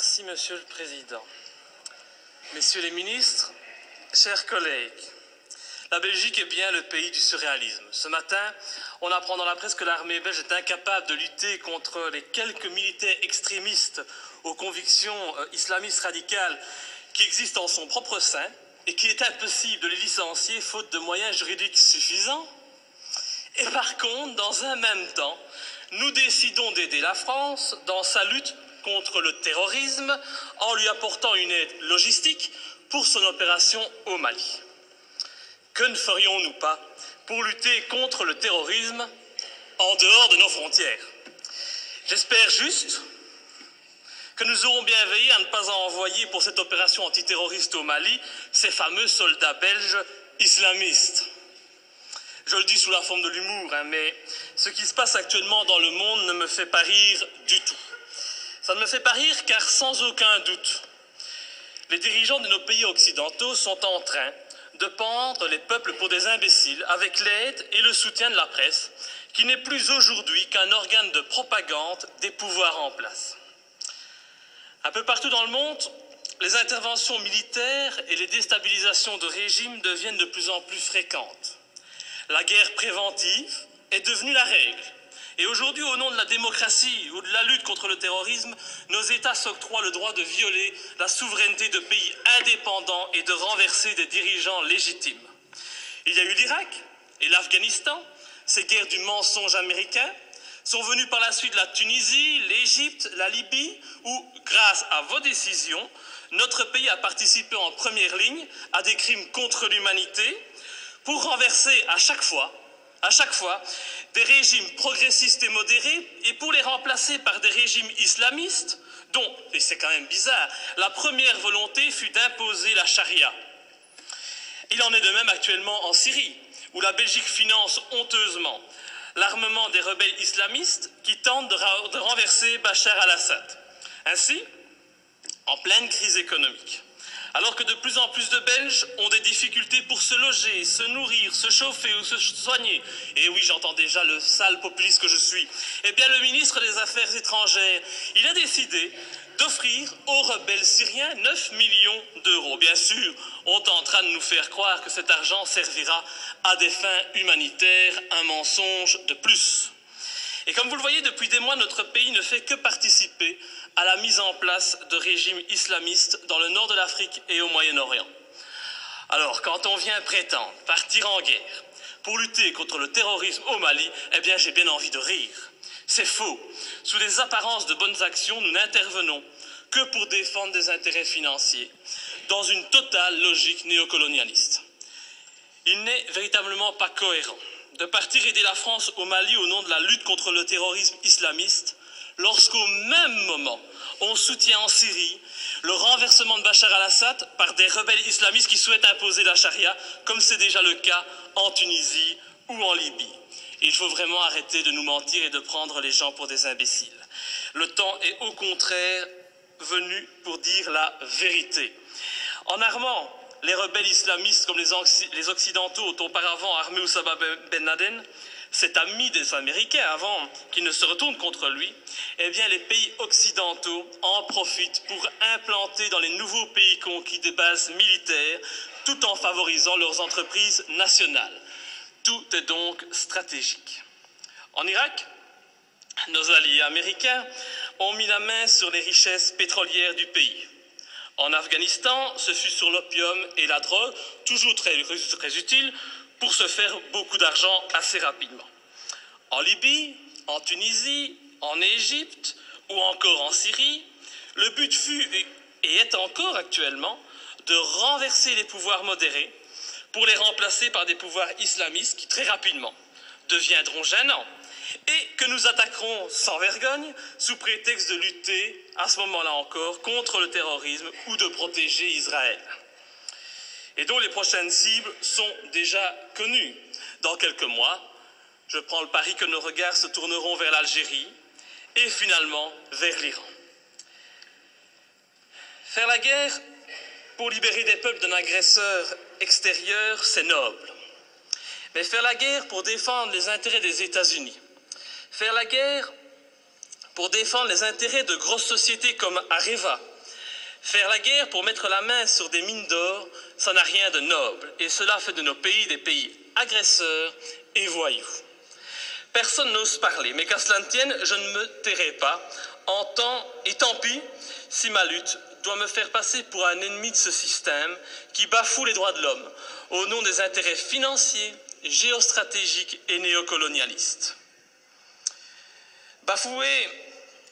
Merci, Monsieur le Président. Messieurs les ministres, chers collègues, la Belgique est bien le pays du surréalisme. Ce matin, on apprend dans la presse que l'armée belge est incapable de lutter contre les quelques militaires extrémistes aux convictions islamistes radicales qui existent en son propre sein et qu'il est impossible de les licencier faute de moyens juridiques suffisants. Et par contre, dans un même temps, nous décidons d'aider la France dans sa lutte contre le terrorisme en lui apportant une aide logistique pour son opération au Mali. Que ne ferions-nous pas pour lutter contre le terrorisme en dehors de nos frontières? J'espère juste que nous aurons bien veillé à ne pas envoyer pour cette opération antiterroriste au Mali ces fameux soldats belges islamistes. Je le dis sous la forme de l'humour, mais ce qui se passe actuellement dans le monde ne me fait pas rire du tout. Ça ne me fait pas rire car sans aucun doute, les dirigeants de nos pays occidentaux sont en train de pendre les peuples pour des imbéciles avec l'aide et le soutien de la presse, qui n'est plus aujourd'hui qu'un organe de propagande des pouvoirs en place. Un peu partout dans le monde, les interventions militaires et les déstabilisations de régimes deviennent de plus en plus fréquentes. La guerre préventive est devenue la règle. Et aujourd'hui, au nom de la démocratie ou de la lutte contre le terrorisme, nos États s'octroient le droit de violer la souveraineté de pays indépendants et de renverser des dirigeants légitimes. Il y a eu l'Irak et l'Afghanistan, ces guerres du mensonge américain, sont venues par la suite la Tunisie, l'Égypte, la Libye, où, grâce à vos décisions, notre pays a participé en première ligne à des crimes contre l'humanité pour renverser à chaque fois, des régimes progressistes et modérés et pour les remplacer par des régimes islamistes dont, et c'est quand même bizarre, la première volonté fut d'imposer la charia. Il en est de même actuellement en Syrie, où la Belgique finance honteusement l'armement des rebelles islamistes qui tentent de renverser Bachar al-Assad. Ainsi, en pleine crise économique, alors que de plus en plus de Belges ont des difficultés pour se loger, se nourrir, se chauffer ou se soigner, et oui, j'entends déjà le sale populiste que je suis, eh bien le ministre des Affaires étrangères, il a décidé d'offrir aux rebelles syriens 9 millions d'euros. Bien sûr, on est en train de nous faire croire que cet argent servira à des fins humanitaires, un mensonge de plus. Et comme vous le voyez, depuis des mois, notre pays ne fait que participer à la mise en place de régimes islamistes dans le nord de l'Afrique et au Moyen-Orient. Alors, quand on vient prétendre partir en guerre pour lutter contre le terrorisme au Mali, eh bien, j'ai bien envie de rire. C'est faux. Sous des apparences de bonnes actions, nous n'intervenons que pour défendre des intérêts financiers, dans une totale logique néocolonialiste. Il n'est véritablement pas cohérent de partir aider la France au Mali au nom de la lutte contre le terrorisme islamiste, lorsqu'au même moment, on soutient en Syrie le renversement de Bachar al-Assad par des rebelles islamistes qui souhaitent imposer la charia, comme c'est déjà le cas en Tunisie ou en Libye. Et il faut vraiment arrêter de nous mentir et de prendre les gens pour des imbéciles. Le temps est au contraire venu pour dire la vérité. En armant les rebelles islamistes comme les Occidentaux ont auparavant armé Oussama Ben Laden, cet ami des Américains avant qu'ils ne se retournent contre lui, eh bien les pays occidentaux en profitent pour implanter dans les nouveaux pays conquis des bases militaires tout en favorisant leurs entreprises nationales. Tout est donc stratégique. En Irak, nos alliés américains ont mis la main sur les richesses pétrolières du pays. En Afghanistan, ce fut sur l'opium et la drogue, toujours très utiles, pour se faire beaucoup d'argent assez rapidement. En Libye, en Tunisie, en Égypte ou encore en Syrie, le but fut et est encore actuellement de renverser les pouvoirs modérés pour les remplacer par des pouvoirs islamistes qui très rapidement deviendront gênants et que nous attaquerons sans vergogne sous prétexte de lutter, à ce moment-là encore, contre le terrorisme ou de protéger Israël. Et dont les prochaines cibles sont déjà connues. Dans quelques mois, je prends le pari que nos regards se tourneront vers l'Algérie et finalement vers l'Iran. Faire la guerre pour libérer des peuples d'un agresseur extérieur, c'est noble. Mais faire la guerre pour défendre les intérêts des États-Unis, faire la guerre pour défendre les intérêts de grosses sociétés comme Areva Faire la guerre pour mettre la main sur des mines d'or, ça n'a rien de noble, et cela fait de nos pays des pays agresseurs et voyous. Personne n'ose parler, mais qu'à cela ne tienne, je ne me tairai pas, et tant pis si ma lutte doit me faire passer pour un ennemi de ce système qui bafoue les droits de l'homme au nom des intérêts financiers, géostratégiques et néocolonialistes. Bafouer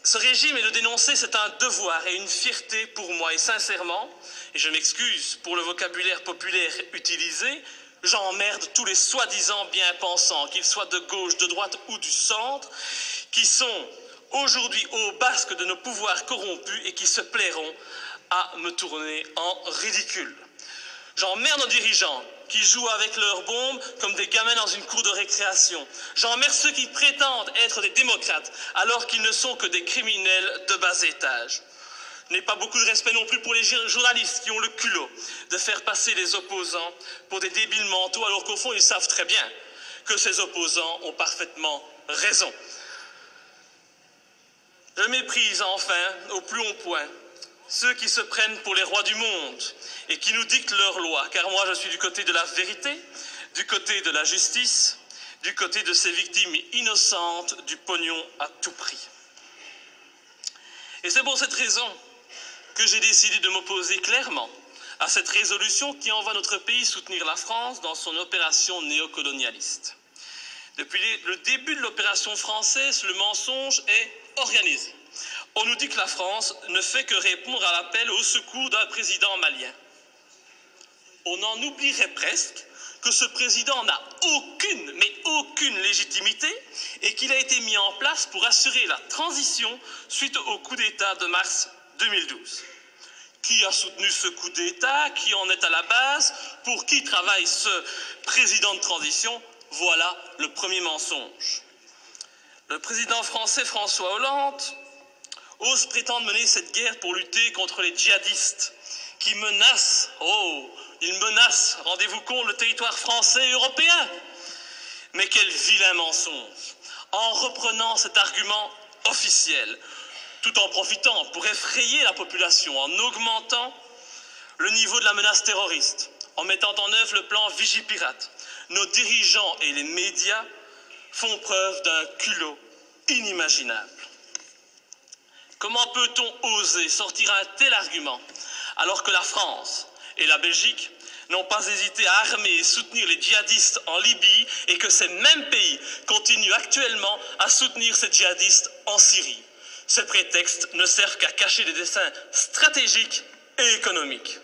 ce régime et le dénoncer, c'est un devoir et une fierté pour moi. Et sincèrement, et je m'excuse pour le vocabulaire populaire utilisé, j'emmerde tous les soi-disant bien-pensants, qu'ils soient de gauche, de droite ou du centre, qui sont aujourd'hui au basque de nos pouvoirs corrompus et qui se plairont à me tourner en ridicule. J'emmerde nos dirigeants qui jouent avec leurs bombes comme des gamins dans une cour de récréation. J'emmerde ceux qui prétendent être des démocrates alors qu'ils ne sont que des criminels de bas étage. Je n'ai pas beaucoup de respect non plus pour les journalistes qui ont le culot de faire passer les opposants pour des débiles mentaux alors qu'au fond ils savent très bien que ces opposants ont parfaitement raison. Je méprise enfin au plus haut point ceux qui se prennent pour les rois du monde et qui nous dictent leurs lois, car moi je suis du côté de la vérité, du côté de la justice, du côté de ces victimes innocentes du pognon à tout prix. Et c'est pour cette raison que j'ai décidé de m'opposer clairement à cette résolution qui envoie notre pays soutenir la France dans son opération néocolonialiste. Depuis le début de l'opération française, le mensonge est organisé. On nous dit que la France ne fait que répondre à l'appel au secours d'un président malien. On en oublierait presque que ce président n'a aucune légitimité et qu'il a été mis en place pour assurer la transition suite au coup d'État de mars 2012. Qui a soutenu ce coup d'État? Qui en est à la base? Pour qui travaille ce président de transition? Voilà le premier mensonge. Le président français François Hollande ose prétendre mener cette guerre pour lutter contre les djihadistes qui menacent, ils menacent, rendez-vous compte, le territoire français et européen. Mais quel vilain mensonge! En reprenant cet argument officiel, tout en profitant pour effrayer la population, en augmentant le niveau de la menace terroriste, en mettant en œuvre le plan Vigipirate, nos dirigeants et les médias font preuve d'un culot inimaginable. Comment peut-on oser sortir un tel argument alors que la France et la Belgique n'ont pas hésité à armer et soutenir les djihadistes en Libye et que ces mêmes pays continuent actuellement à soutenir ces djihadistes en Syrie? Ces prétextes ne servent qu'à cacher des desseins stratégiques et économiques.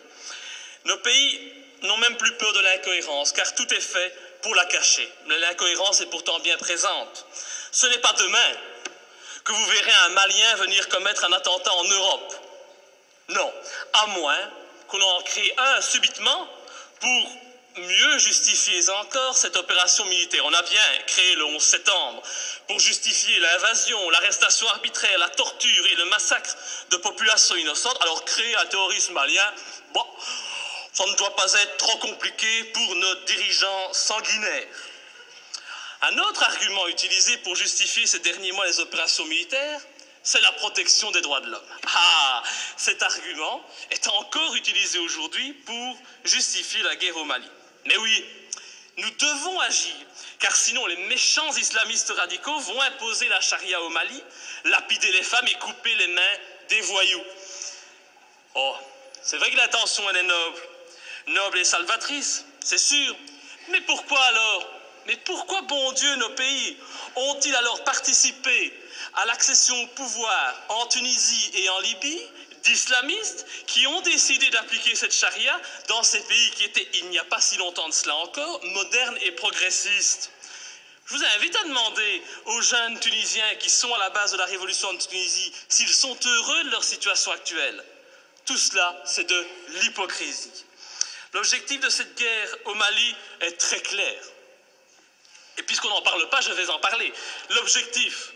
Nos pays n'ont même plus peur de l'incohérence, car tout est fait pour la cacher. Mais l'incohérence est pourtant bien présente. Ce n'est pas demain que vous verrez un Malien venir commettre un attentat en Europe. Non, à moins qu'on en crée un subitement pour mieux justifier encore cette opération militaire. On a bien créé le 11 septembre pour justifier l'invasion, l'arrestation arbitraire, la torture et le massacre de populations innocentes. Alors créer un terrorisme malien, bon, ça ne doit pas être trop compliqué pour nos dirigeants sanguinaires. Un autre argument utilisé pour justifier ces derniers mois les opérations militaires, c'est la protection des droits de l'homme. Cet argument est encore utilisé aujourd'hui pour justifier la guerre au Mali. Mais oui, nous devons agir, car sinon les méchants islamistes radicaux vont imposer la charia au Mali, lapider les femmes et couper les mains des voyous. Oh, c'est vrai que l'intention elle est noble et salvatrice, c'est sûr. Mais pourquoi alors? Mais pourquoi, bon Dieu, nos pays ont-ils alors participé à l'accession au pouvoir en Tunisie et en Libye d'islamistes qui ont décidé d'appliquer cette charia dans ces pays qui étaient, il n'y a pas si longtemps de cela encore, modernes et progressistes? Je vous invite à demander aux jeunes Tunisiens qui sont à la base de la révolution de Tunisie s'ils sont heureux de leur situation actuelle. Tout cela, c'est de l'hypocrisie. L'objectif de cette guerre au Mali est très clair. Et puisqu'on n'en parle pas, je vais en parler. L'objectif,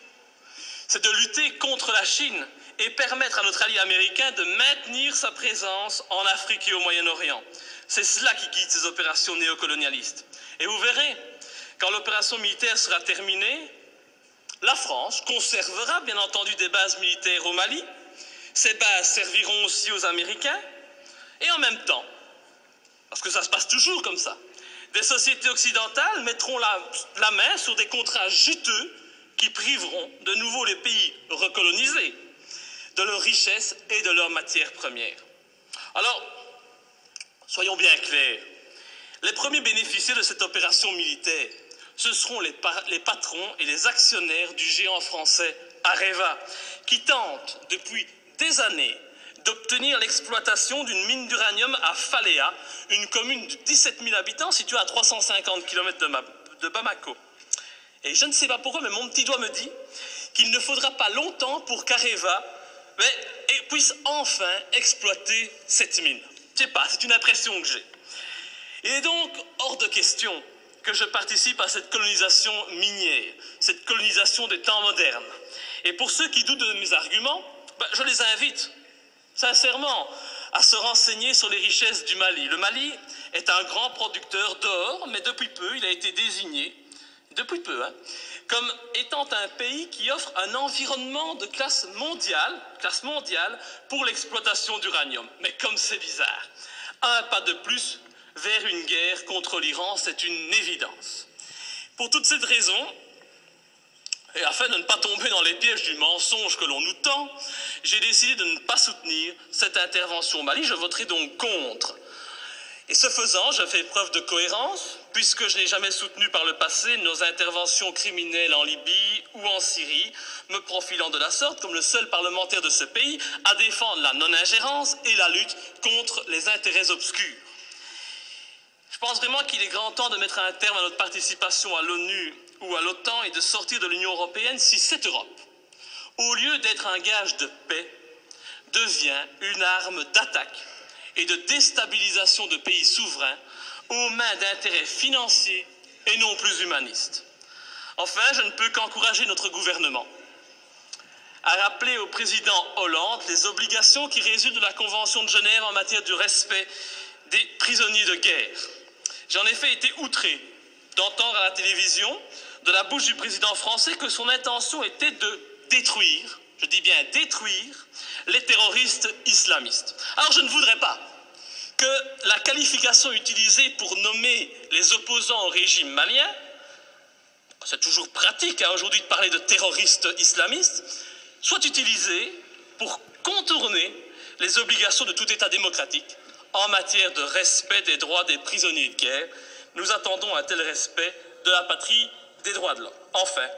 c'est de lutter contre la Chine et permettre à notre allié américain de maintenir sa présence en Afrique et au Moyen-Orient. C'est cela qui guide ces opérations néocolonialistes. Et vous verrez, quand l'opération militaire sera terminée, la France conservera bien entendu des bases militaires au Mali, Ces bases serviront aussi aux Américains et en même temps, parce que ça se passe toujours comme ça, des sociétés occidentales mettront la main sur des contrats juteux qui priveront de nouveau les pays recolonisés de leurs richesses et de leurs matières premières. Alors, soyons bien clairs, les premiers bénéficiaires de cette opération militaire, ce seront les patrons et les actionnaires du géant français Areva, qui tentent depuis des années d'obtenir l'exploitation d'une mine d'uranium à Faléa, une commune de 17 000 habitants située à 350 km de Bamako. Et je ne sais pas pourquoi, mais mon petit doigt me dit qu'il ne faudra pas longtemps pour qu'Areva puisse enfin exploiter cette mine. Je ne sais pas, c'est une impression que j'ai. Il est donc hors de question que je participe à cette colonisation minière, cette colonisation des temps modernes. Et pour ceux qui doutent de mes arguments, je les invite sincèrement à se renseigner sur les richesses du Mali. Le Mali est un grand producteur d'or, mais depuis peu, il a été désigné, comme étant un pays qui offre un environnement de classe mondiale pour l'exploitation d'uranium. Mais comme c'est bizarre, un pas de plus vers une guerre contre l'Iran, c'est une évidence. Pour toute cette raison, et afin de ne pas tomber dans les pièges du mensonge que l'on nous tend, j'ai décidé de ne pas soutenir cette intervention au Mali. Je voterai donc contre. Et ce faisant, je fais preuve de cohérence, puisque je n'ai jamais soutenu par le passé nos interventions criminelles en Libye ou en Syrie, me profilant de la sorte comme le seul parlementaire de ce pays à défendre la non-ingérence et la lutte contre les intérêts obscurs. Je pense vraiment qu'il est grand temps de mettre un terme à notre participation à l'ONU ou à l'OTAN et de sortir de l'Union européenne si cette Europe, au lieu d'être un gage de paix, devient une arme d'attaque et de déstabilisation de pays souverains aux mains d'intérêts financiers et non plus humanistes. Enfin, je ne peux qu'encourager notre gouvernement à rappeler au président Hollande les obligations qui résultent de la Convention de Genève en matière du respect des prisonniers de guerre. J'ai en effet été outré d'entendre à la télévision, de la bouche du président français, que son intention était de détruire, je dis bien détruire, les terroristes islamistes. Alors je ne voudrais pas que la qualification utilisée pour nommer les opposants au régime malien, c'est toujours pratique aujourd'hui de parler de terroristes islamistes, soit utilisée pour contourner les obligations de tout État démocratique en matière de respect des droits des prisonniers de guerre. Nous attendons un tel respect de la patrie des droits de l'homme. Enfin,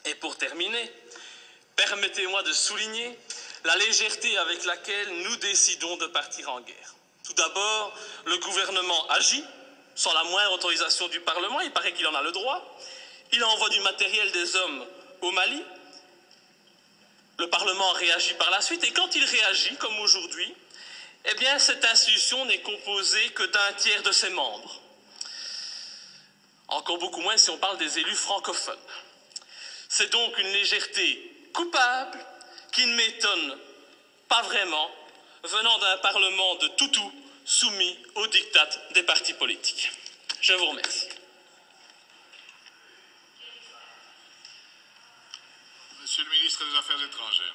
et pour terminer, permettez-moi de souligner la légèreté avec laquelle nous décidons de partir en guerre. Tout d'abord, le gouvernement agit sans la moindre autorisation du Parlement, il paraît qu'il en a le droit. Il envoie du matériel, des hommes au Mali. Le Parlement réagit par la suite, et quand il réagit, comme aujourd'hui, eh bien, cette institution n'est composée que d'un tiers de ses membres. Encore beaucoup moins si on parle des élus francophones. C'est donc une légèreté coupable qui ne m'étonne pas vraiment, venant d'un Parlement de toutous soumis au diktat des partis politiques. Je vous remercie. Monsieur le ministre des Affaires étrangères.